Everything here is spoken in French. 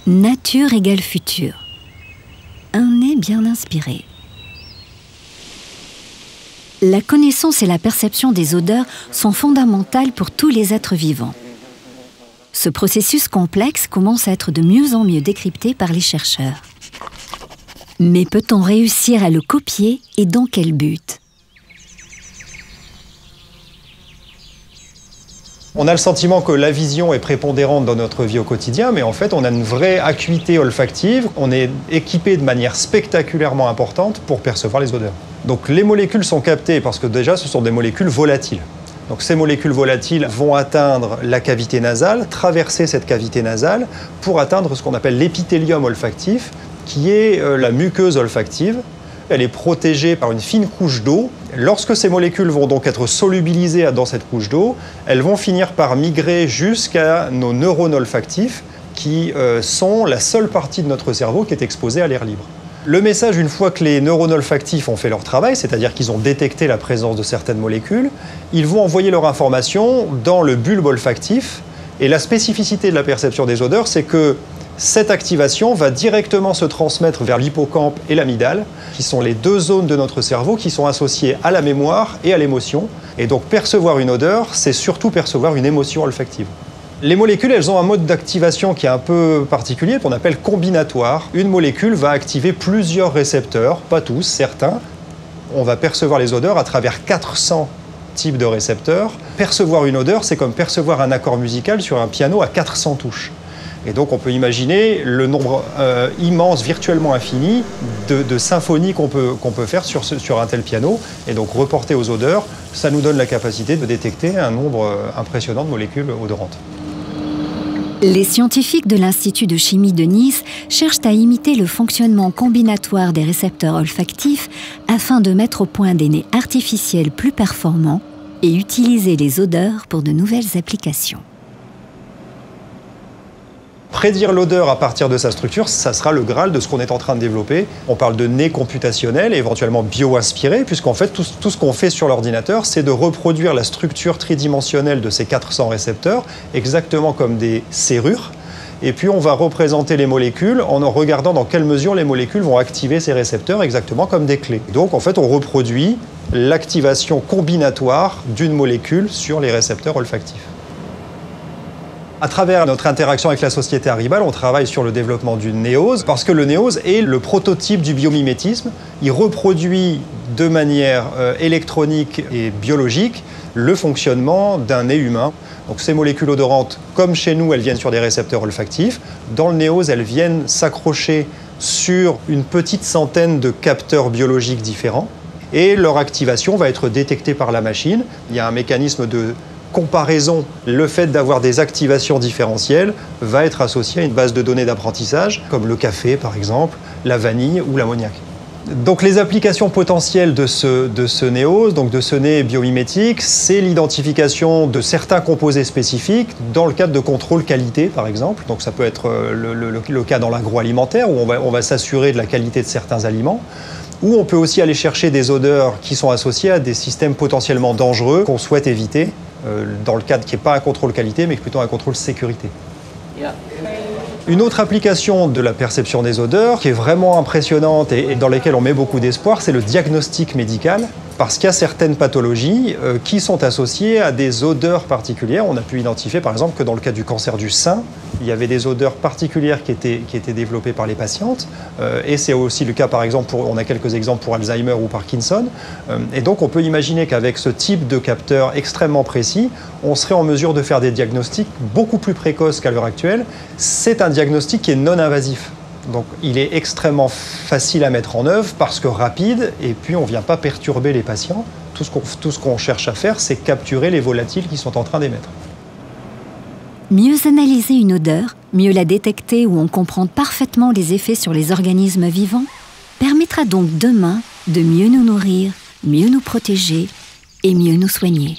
Nature égale futur. Un nez bien inspiré. La connaissance et la perception des odeurs sont fondamentales pour tous les êtres vivants. Ce processus complexe commence à être de mieux en mieux décrypté par les chercheurs. Mais peut-on réussir à le copier et dans quel but ? On a le sentiment que la vision est prépondérante dans notre vie au quotidien, mais en fait, on a une vraie acuité olfactive. On est équipé de manière spectaculairement importante pour percevoir les odeurs. Donc les molécules sont captées parce que déjà, ce sont des molécules volatiles. Donc ces molécules volatiles vont atteindre la cavité nasale, traverser cette cavité nasale pour atteindre ce qu'on appelle l'épithélium olfactif, qui est la muqueuse olfactive. Elle est protégée par une fine couche d'eau. Lorsque ces molécules vont donc être solubilisées dans cette couche d'eau, elles vont finir par migrer jusqu'à nos neurones olfactifs, qui sont la seule partie de notre cerveau qui est exposée à l'air libre. Le message, une fois que les neurones olfactifs ont fait leur travail, c'est-à-dire qu'ils ont détecté la présence de certaines molécules, ils vont envoyer leur information dans le bulbe olfactif. Et la spécificité de la perception des odeurs, c'est que cette activation va directement se transmettre vers l'hippocampe et l'amygdale, qui sont les deux zones de notre cerveau qui sont associées à la mémoire et à l'émotion. Et donc percevoir une odeur, c'est surtout percevoir une émotion olfactive. Les molécules, elles ont un mode d'activation qui est un peu particulier, qu'on appelle combinatoire. Une molécule va activer plusieurs récepteurs, pas tous, certains. On va percevoir les odeurs à travers 400 types de récepteurs. Percevoir une odeur, c'est comme percevoir un accord musical sur un piano à 400 touches. Et donc on peut imaginer le nombre immense, virtuellement infini, de symphonies qu'on peut faire sur un tel piano. Et donc reporter aux odeurs, ça nous donne la capacité de détecter un nombre impressionnant de molécules odorantes. Les scientifiques de l'Institut de chimie de Nice cherchent à imiter le fonctionnement combinatoire des récepteurs olfactifs afin de mettre au point des nez artificiels plus performants et utiliser les odeurs pour de nouvelles applications. Prédire l'odeur à partir de sa structure, ça sera le Graal de ce qu'on est en train de développer. On parle de nez computationnel et éventuellement bio-inspiré, puisqu'en fait, tout ce qu'on fait sur l'ordinateur, c'est de reproduire la structure tridimensionnelle de ces 400 récepteurs, exactement comme des serrures. Et puis, on va représenter les molécules en regardant dans quelle mesure les molécules vont activer ces récepteurs, exactement comme des clés. Donc, en fait, on reproduit l'activation combinatoire d'une molécule sur les récepteurs olfactifs. À travers notre interaction avec la société Arribal, on travaille sur le développement du néose, parce que le néose est le prototype du biomimétisme. Il reproduit de manière électronique et biologique le fonctionnement d'un nez humain. Donc ces molécules odorantes, comme chez nous, elles viennent sur des récepteurs olfactifs. Dans le néose, elles viennent s'accrocher sur une petite centaine de capteurs biologiques différents. Et leur activation va être détectée par la machine. Il y a un mécanisme de comparaison. Le fait d'avoir des activations différentielles va être associé à une base de données d'apprentissage, comme le café par exemple, la vanille ou l'ammoniac. Donc les applications potentielles de ce néose, donc de ce nez biomimétique, c'est l'identification de certains composés spécifiques dans le cadre de contrôle qualité par exemple. Donc ça peut être le cas dans l'agroalimentaire où on va s'assurer de la qualité de certains aliments. Ou on peut aussi aller chercher des odeurs qui sont associées à des systèmes potentiellement dangereux qu'on souhaite éviter, dans le cadre qui n'est pas un contrôle qualité, mais plutôt un contrôle sécurité. Une autre application de la perception des odeurs, qui est vraiment impressionnante et dans laquelle on met beaucoup d'espoir, c'est le diagnostic médical. Parce qu'il y a certaines pathologies qui sont associées à des odeurs particulières. On a pu identifier par exemple que dans le cas du cancer du sein, il y avait des odeurs particulières qui étaient développées par les patientes. Et c'est aussi le cas par exemple, on a quelques exemples pour Alzheimer ou Parkinson. Et donc on peut imaginer qu'avec ce type de capteur extrêmement précis, on serait en mesure de faire des diagnostics beaucoup plus précoces qu'à l'heure actuelle. C'est un diagnostic qui est non invasif. Donc il est extrêmement facile à mettre en œuvre parce que rapide et puis on ne vient pas perturber les patients. Tout ce qu'on cherche à faire, c'est capturer les volatiles qui sont en train d'émettre. Mieux analyser une odeur, mieux la détecter où on comprend parfaitement les effets sur les organismes vivants, permettra donc demain de mieux nous nourrir, mieux nous protéger et mieux nous soigner.